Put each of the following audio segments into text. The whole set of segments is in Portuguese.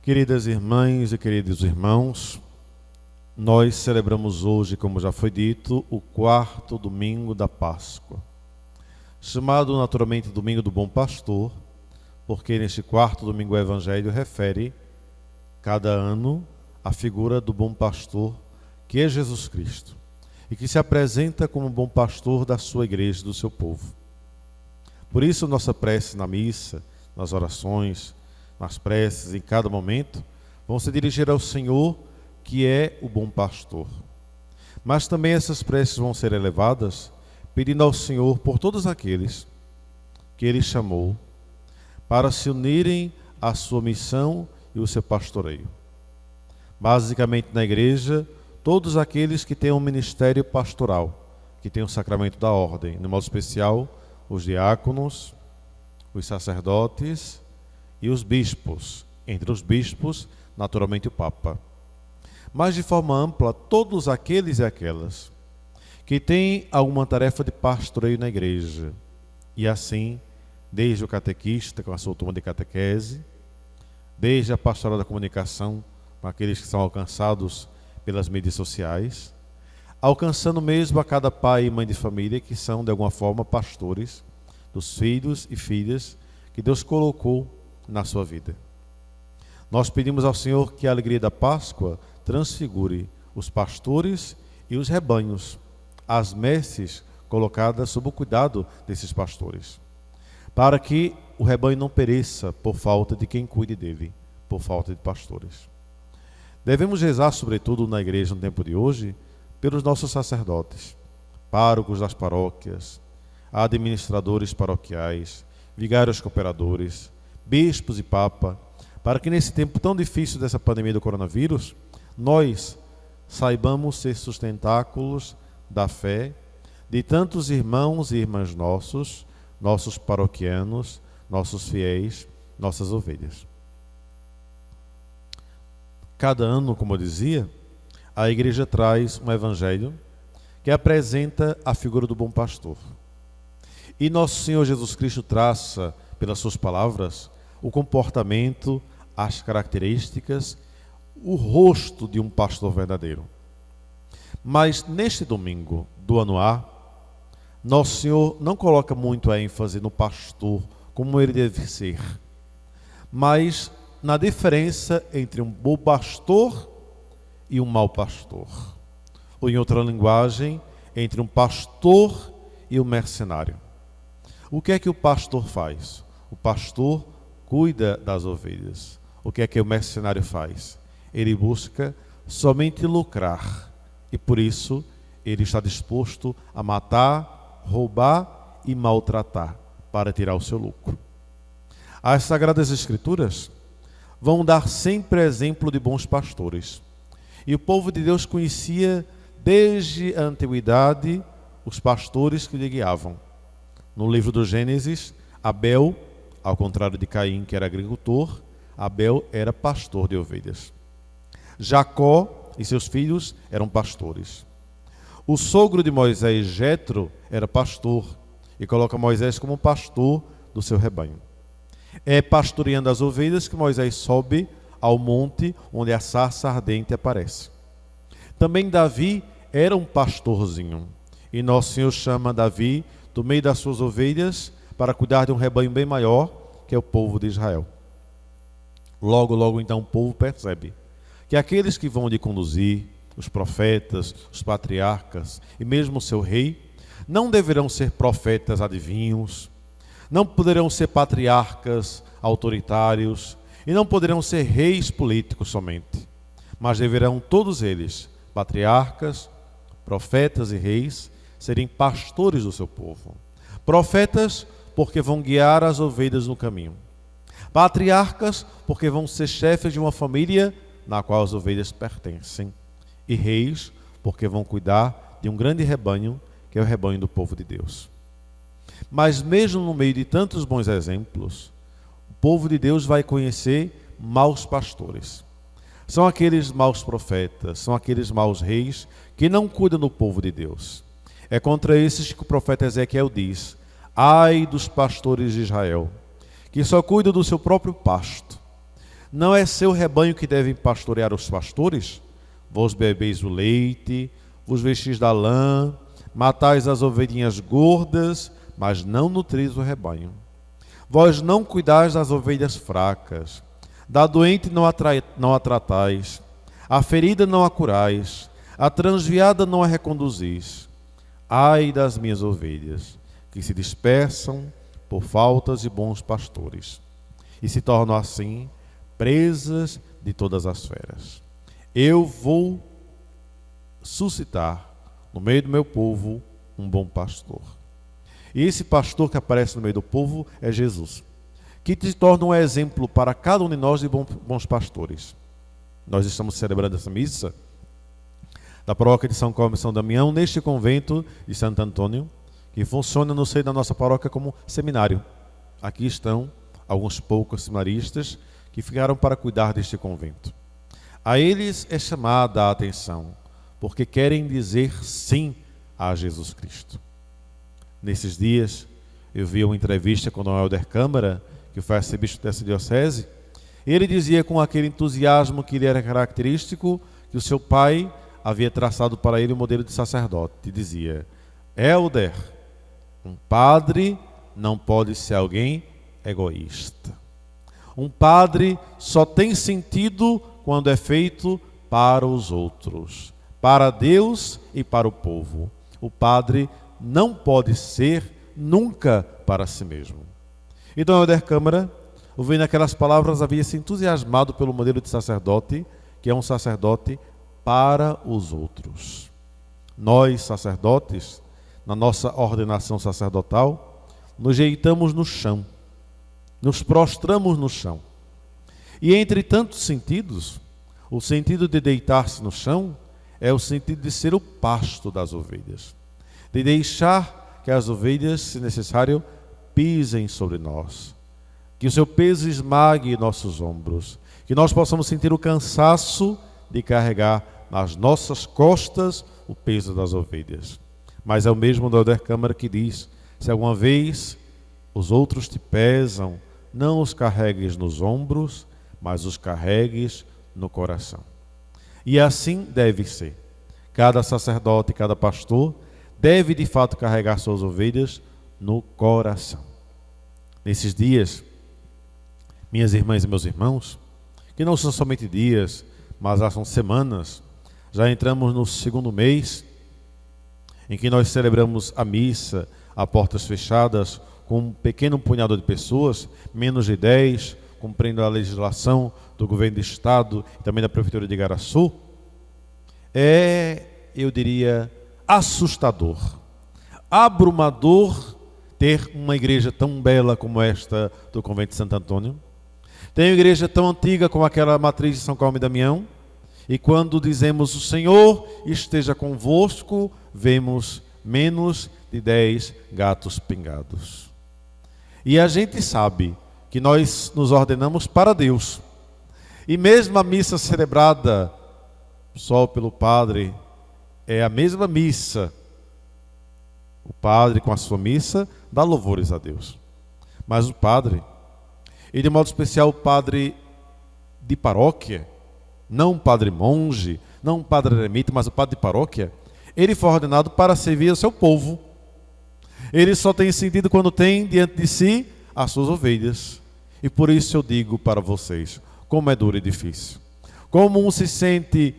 Queridas irmãs e queridos irmãos, nós celebramos hoje, como já foi dito, o quarto domingo da Páscoa, chamado naturalmente Domingo do Bom Pastor, porque neste quarto domingo o Evangelho refere, cada ano, a figura do bom pastor, que é Jesus Cristo, e que se apresenta como bom pastor da sua igreja, do seu povo. Por isso, nossa prece na missa, nas orações, nas preces, em cada momento, vão se dirigir ao Senhor, que é o bom pastor. Mas também essas preces vão ser elevadas, pedindo ao Senhor por todos aqueles que Ele chamou para se unirem à sua missão e o seu pastoreio. Basicamente na igreja, todos aqueles que têm um ministério pastoral, que têm o sacramento da ordem, no modo especial, os diáconos, os sacerdotes e os bispos, entre os bispos, naturalmente o Papa. Mas de forma ampla, todos aqueles e aquelas que têm alguma tarefa de pastoreio na igreja, e assim, desde o catequista, com a sua turma de catequese, desde a pastoral da comunicação, com aqueles que são alcançados pelas mídias sociais, alcançando mesmo a cada pai e mãe de família que são, de alguma forma, pastores dos filhos e filhas que Deus colocou na sua vida. Nós pedimos ao Senhor que a alegria da Páscoa transfigure os pastores e os rebanhos, as messes colocadas sob o cuidado desses pastores, para que o rebanho não pereça por falta de quem cuide dele, por falta de pastores. Devemos rezar, sobretudo na igreja no tempo de hoje, pelos nossos sacerdotes, párocos das paróquias, administradores paroquiais, vigários cooperadores, bispos e papa, para que nesse tempo tão difícil dessa pandemia do coronavírus, nós saibamos ser sustentáculos da fé de tantos irmãos e irmãs nossos paroquianos, nossos fiéis, nossas ovelhas. Cada ano, como eu dizia, a igreja traz um evangelho que apresenta a figura do bom pastor. E nosso Senhor Jesus Cristo traça, pelas suas palavras, o comportamento, as características, o rosto de um pastor verdadeiro. Mas neste domingo do ano A, nosso Senhor não coloca muito a ênfase no pastor como ele deve ser, mas na diferença entre um bom pastor e um mau pastor. Ou em outra linguagem, entre um pastor e um mercenário. O que é que o pastor faz? O pastor cuida das ovelhas. O que é que o mercenário faz? Ele busca somente lucrar. E por isso, ele está disposto a matar, roubar e maltratar para tirar o seu lucro. As Sagradas Escrituras vão dar sempre exemplo de bons pastores. E o povo de Deus conhecia desde a antiguidade os pastores que lhe guiavam. No livro do Gênesis, Abel, ao contrário de Caim, que era agricultor, Abel era pastor de ovelhas. Jacó e seus filhos eram pastores. O sogro de Moisés, Jetro, era pastor e coloca Moisés como pastor do seu rebanho. É pastoreando as ovelhas que Moisés sobe ao monte onde a sarça ardente aparece. Também Davi era um pastorzinho e nosso Senhor chama Davi do meio das suas ovelhas para cuidar de um rebanho bem maior, que é o povo de Israel. Logo então o povo percebe que aqueles que vão lhe conduzir, os profetas, os patriarcas e mesmo o seu rei, não deverão ser profetas adivinhos, não poderão ser patriarcas autoritários e não poderão ser reis políticos somente, mas deverão todos eles, patriarcas, profetas e reis, serem pastores do seu povo. Profetas, porque vão guiar as ovelhas no caminho. Patriarcas, porque vão ser chefes de uma família na qual as ovelhas pertencem. E reis, porque vão cuidar de um grande rebanho, que é o rebanho do povo de Deus. Mas mesmo no meio de tantos bons exemplos, o povo de Deus vai conhecer maus pastores. São aqueles maus profetas, são aqueles maus reis que não cuidam do povo de Deus. É contra esses que o profeta Ezequiel diz: ai dos pastores de Israel, que só cuidam do seu próprio pasto. Não é seu rebanho que devem pastorear os pastores? Vós bebeis o leite, vos vestis da lã, matais as ovelhinhas gordas, mas não nutris o rebanho. Vós não cuidais das ovelhas fracas, da doente não a tratais, a ferida não a curais, a transviada não a reconduzis. Ai das minhas ovelhas, que se dispersam por faltas de bons pastores, e se tornam assim presas de todas as feras. Eu vou suscitar no meio do meu povo um bom pastor. E esse pastor que aparece no meio do povo é Jesus, que te torna um exemplo para cada um de nós de bons pastores. Nós estamos celebrando essa missa da paróquia de São Cosme e São Damião, neste convento de Santo Antônio, que funciona no seio da nossa paróquia como seminário. Aqui estão alguns poucos seminaristas que ficaram para cuidar deste convento. A eles é chamada a atenção, porque querem dizer sim a Jesus Cristo. Nesses dias, eu vi uma entrevista com o Dom Helder Câmara, que foi arcebispo dessa diocese, e ele dizia com aquele entusiasmo que lhe era característico, que o seu pai havia traçado para ele o modelo de sacerdote. E dizia: Helder, um padre não pode ser alguém egoísta. Um padre só tem sentido quando é feito para os outros, para Deus e para o povo. O padre não pode ser nunca para si mesmo. E Dom Helder Câmara, ouvindo aquelas palavras, havia se entusiasmado pelo modelo de sacerdote, que é um sacerdote para os outros. Nós, sacerdotes, na nossa ordenação sacerdotal, nos deitamos no chão, nos prostramos no chão. E entre tantos sentidos, o sentido de deitar-se no chão é o sentido de ser o pasto das ovelhas, de deixar que as ovelhas, se necessário, pisem sobre nós, que o seu peso esmague nossos ombros, que nós possamos sentir o cansaço de carregar nas nossas costas o peso das ovelhas. Mas é o mesmo do Helder Câmara que diz: se alguma vez os outros te pesam, não os carregues nos ombros, mas os carregues no coração. E assim deve ser. Cada sacerdote, cada pastor deve de fato carregar suas ovelhas no coração. Nesses dias, minhas irmãs e meus irmãos, que não são somente dias, mas já são semanas, já entramos no segundo mês em que nós celebramos a missa a portas fechadas com um pequeno punhado de pessoas, menos de 10, cumprindo a legislação do governo do estado e também da prefeitura de Igaraçu. Eu diria, assustador, abrumador ter uma igreja tão bela como esta do convento de Santo Antônio. Tem uma igreja tão antiga como aquela matriz de São Cosme e Damião, e quando dizemos o Senhor esteja convosco, vemos menos de 10 gatos pingados. E a gente sabe que nós nos ordenamos para Deus, e mesmo a missa celebrada só pelo padre é a mesma missa. O padre, com a sua missa, dá louvores a Deus. Mas o padre, e de modo especial o padre de paróquia, não um padre monge, não um padre eremita, mas o padre de paróquia, ele foi ordenado para servir o seu povo. Ele só tem sentido quando tem diante de si as suas ovelhas. E por isso eu digo para vocês, como é duro e difícil. Como um se sente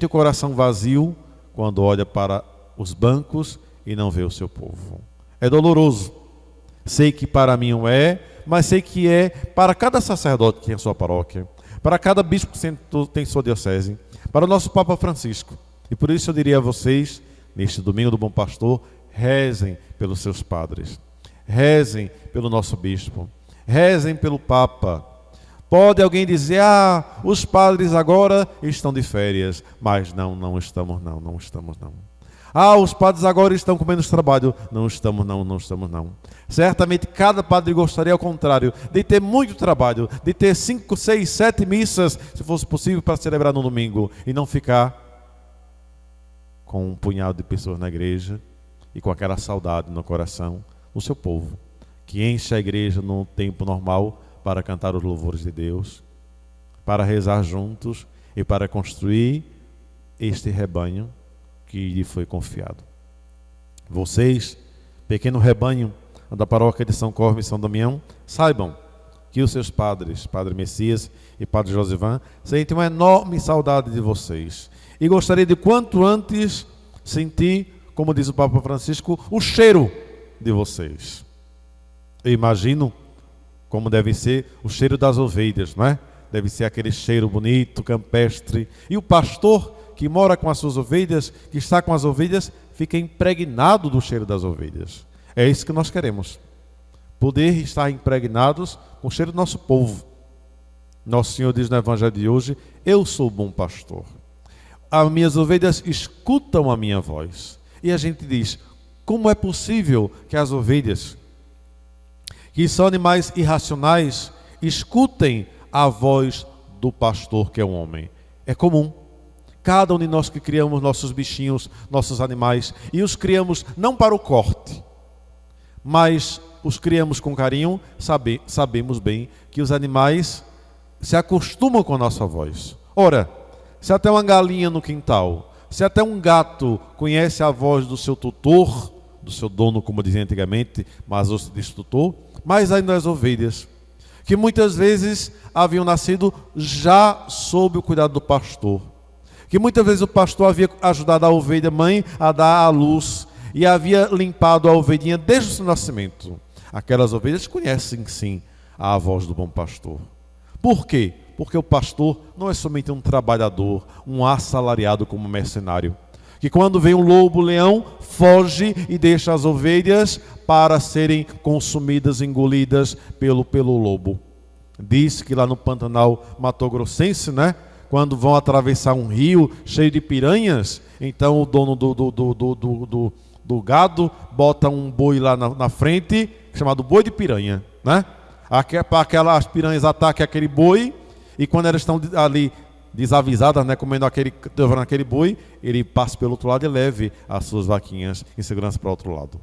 o coração vazio quando olha para os bancos e não vê o seu povo. É doloroso. Sei que para mim não é, mas sei que é para cada sacerdote que tem a sua paróquia, para cada bispo que tem sua diocese, para o nosso Papa Francisco. E por isso eu diria a vocês, neste domingo do Bom Pastor, rezem pelos seus padres, rezem pelo nosso bispo, rezem pelo Papa. Pode alguém dizer: os padres agora estão de férias, mas não estamos não. Os padres agora estão com menos trabalho. Não estamos não. Certamente cada padre gostaria, ao contrário, de ter muito trabalho, de ter 5, 6, 7 missas, se fosse possível, para celebrar no domingo, e não ficar com um punhado de pessoas na igreja e com aquela saudade no coração, o seu povo, que enche a igreja no tempo normal para cantar os louvores de Deus, para rezar juntos e para construir este rebanho que lhe foi confiado. Vocês, pequeno rebanho da paróquia de São Cosme e São Damião, saibam que os seus padres, Padre Messias e Padre Josivan, sentem uma enorme saudade de vocês. E gostaria de quanto antes sentir, como diz o Papa Francisco, o cheiro de vocês. Eu imagino como deve ser o cheiro das ovelhas, não é? Deve ser aquele cheiro bonito, campestre. E o pastor que mora com as suas ovelhas, que está com as ovelhas, fica impregnado do cheiro das ovelhas. É isso que nós queremos. Poder estar impregnados com o cheiro do nosso povo. Nosso Senhor diz no Evangelho de hoje: eu sou o bom pastor. As minhas ovelhas escutam a minha voz. E a gente diz: como é possível que as ovelhas, que são animais irracionais, escutem a voz do pastor que é um homem? É comum. Cada um de nós que criamos nossos bichinhos, nossos animais, e os criamos não para o corte, mas os criamos com carinho, sabemos bem que os animais se acostumam com a nossa voz. Ora, se até uma galinha no quintal, se até um gato conhece a voz do seu tutor, do seu dono, como dizia antigamente, mas hoje se diz tutor, mais ainda as ovelhas, que muitas vezes haviam nascido já sob o cuidado do pastor, que muitas vezes o pastor havia ajudado a ovelha mãe a dar à luz e havia limpado a ovelhinha desde o seu nascimento. Aquelas ovelhas conhecem sim a voz do bom pastor. Por quê? Porque o pastor não é somente um trabalhador, um assalariado como mercenário, que quando vem um lobo, o leão, foge e deixa as ovelhas para serem consumidas, engolidas pelo lobo. Diz que lá no Pantanal Mato-Grossense, né, quando vão atravessar um rio cheio de piranhas, então o dono do gado bota um boi lá na frente, chamado boi de piranha, né? As piranhas atacam aquele boi, e quando elas estão ali desavisadas, né, comendo aquele boi, ele passa pelo outro lado e leve as suas vaquinhas em segurança para o outro lado.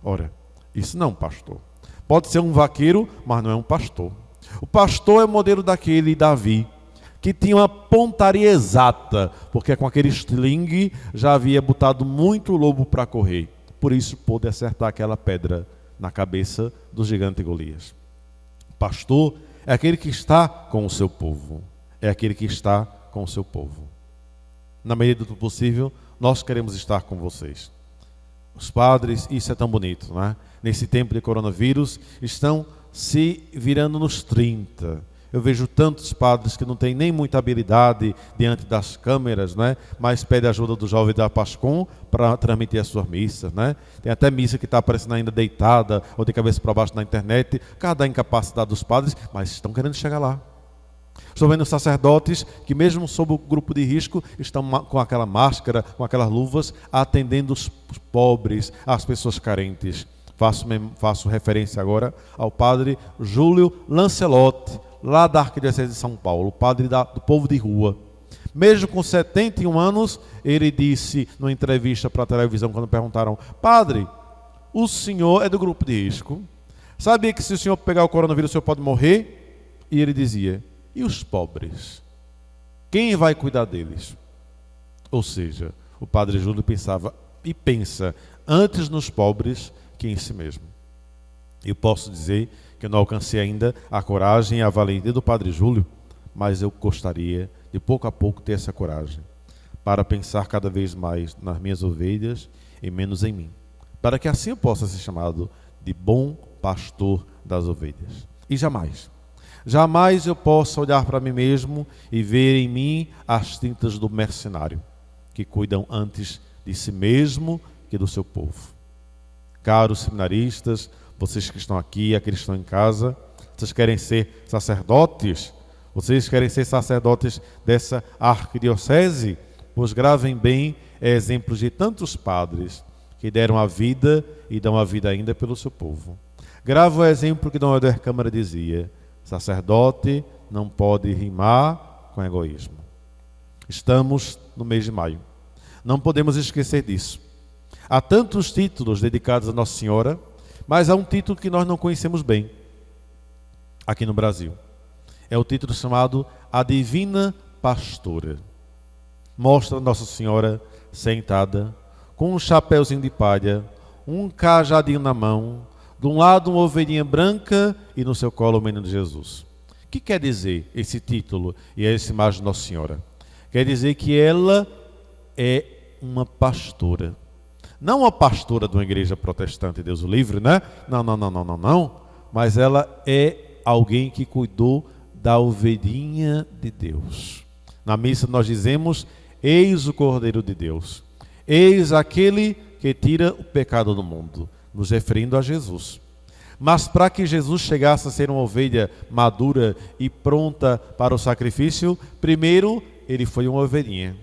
Ora, isso não é um pastor. Pode ser um vaqueiro, mas não é um pastor. O pastor é o modelo daquele Davi, que tinha uma pontaria exata, porque com aquele estilingue já havia botado muito lobo para correr. Por isso pôde acertar aquela pedra na cabeça do gigante Golias. O pastor é aquele que está com o seu povo. É aquele que está com o seu povo. Na medida do possível, nós queremos estar com vocês. Os padres, isso é tão bonito, não é? Nesse tempo de coronavírus, estão se virando nos 30. Eu vejo tantos padres que não têm nem muita habilidade diante das câmeras, né? Mas pedem ajuda do jovem da Pascom para transmitir as suas missas, né? Tem até missa que está aparecendo ainda deitada ou de cabeça para baixo na internet. Cada incapacidade dos padres, mas estão querendo chegar lá. Estou vendo sacerdotes que mesmo sob o grupo de risco estão com aquela máscara, com aquelas luvas, atendendo os pobres, as pessoas carentes. Faço referência agora ao padre Júlio Lancelotti, lá da Arquidiocese de São Paulo, padre do povo de rua. Mesmo com 71 anos, ele disse numa entrevista para a televisão, quando perguntaram: padre, o senhor é do grupo de risco? Sabia que se o senhor pegar o coronavírus, o senhor pode morrer? E ele dizia: e os pobres? Quem vai cuidar deles? Ou seja, o padre Júlio pensava e pensa antes nos pobres que em si mesmo. Eu posso dizer que eu não alcancei ainda a coragem e a valentia do padre Júlio, mas eu gostaria de pouco a pouco ter essa coragem para pensar cada vez mais nas minhas ovelhas e menos em mim, para que assim eu possa ser chamado de bom pastor das ovelhas. E jamais eu possa olhar para mim mesmo e ver em mim as tintas do mercenário, que cuidam antes de si mesmo que do seu povo. Caros seminaristas, vocês que estão aqui, aqueles que estão em casa, vocês querem ser sacerdotes? Vocês querem ser sacerdotes dessa arquidiocese? Pois gravem bem exemplos de tantos padres que deram a vida e dão a vida ainda pelo seu povo. Grava o exemplo que Dom Helder Câmara dizia: sacerdote não pode rimar com egoísmo. Estamos no mês de maio. Não podemos esquecer disso. Há tantos títulos dedicados a Nossa Senhora, mas há um título que nós não conhecemos bem aqui no Brasil. É o título chamado a divina pastora. Mostra Nossa Senhora sentada, com um chapéuzinho de palha, um cajadinho na mão, de um lado uma ovelhinha branca e no seu colo o menino Jesus. O que quer dizer esse título e essa imagem de Nossa Senhora? Quer dizer que ela é uma pastora. Não uma pastora de uma igreja protestante, Deus o livre, né? Não. Mas ela é alguém que cuidou da ovelhinha de Deus. Na missa nós dizemos: eis o Cordeiro de Deus. Eis aquele que tira o pecado do mundo, nos referindo a Jesus. Mas para que Jesus chegasse a ser uma ovelha madura e pronta para o sacrifício, primeiro ele foi uma ovelhinha.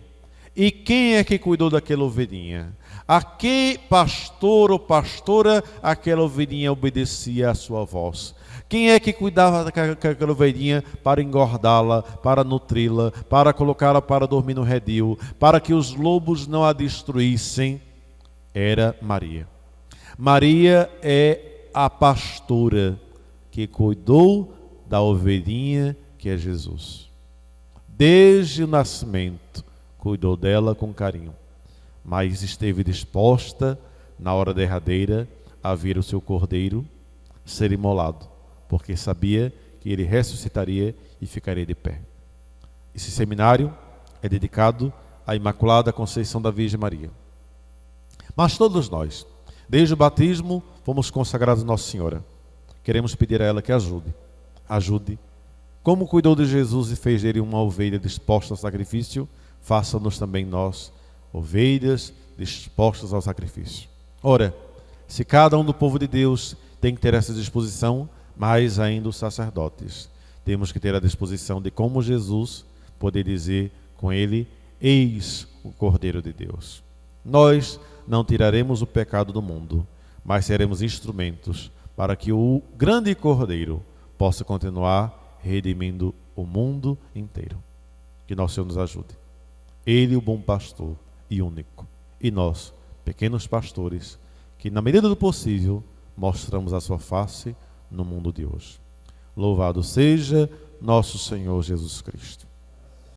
E quem é que cuidou daquela ovelhinha? A que pastor ou pastora aquela ovelhinha obedecia à sua voz? Quem é que cuidava daquela ovelhinha para engordá-la, para nutri-la, para colocá-la para dormir no redil, para que os lobos não a destruíssem? Era Maria. Maria é a pastora que cuidou da ovelhinha que é Jesus. Desde o nascimento, cuidou dela com carinho, mas esteve disposta, na hora derradeira, a ver o seu cordeiro ser imolado, porque sabia que ele ressuscitaria e ficaria de pé. Esse seminário é dedicado à Imaculada Conceição da Virgem Maria. Mas todos nós, desde o batismo, fomos consagrados a Nossa Senhora. Queremos pedir a ela que ajude. Como cuidou de Jesus e fez dele uma ovelha disposta ao sacrifício, faça-nos também nós, ovelhas dispostas ao sacrifício. Ora, se cada um do povo de Deus tem que ter essa disposição, mais ainda os sacerdotes, temos que ter a disposição de, como Jesus, poder dizer com ele: eis o Cordeiro de Deus. Nós não tiraremos o pecado do mundo, mas seremos instrumentos para que o grande Cordeiro possa continuar redimindo o mundo inteiro. Que nosso Senhor nos ajude. Ele, o bom pastor e único, e nós, pequenos pastores, que na medida do possível mostramos a sua face no mundo de hoje. Louvado seja nosso Senhor Jesus Cristo.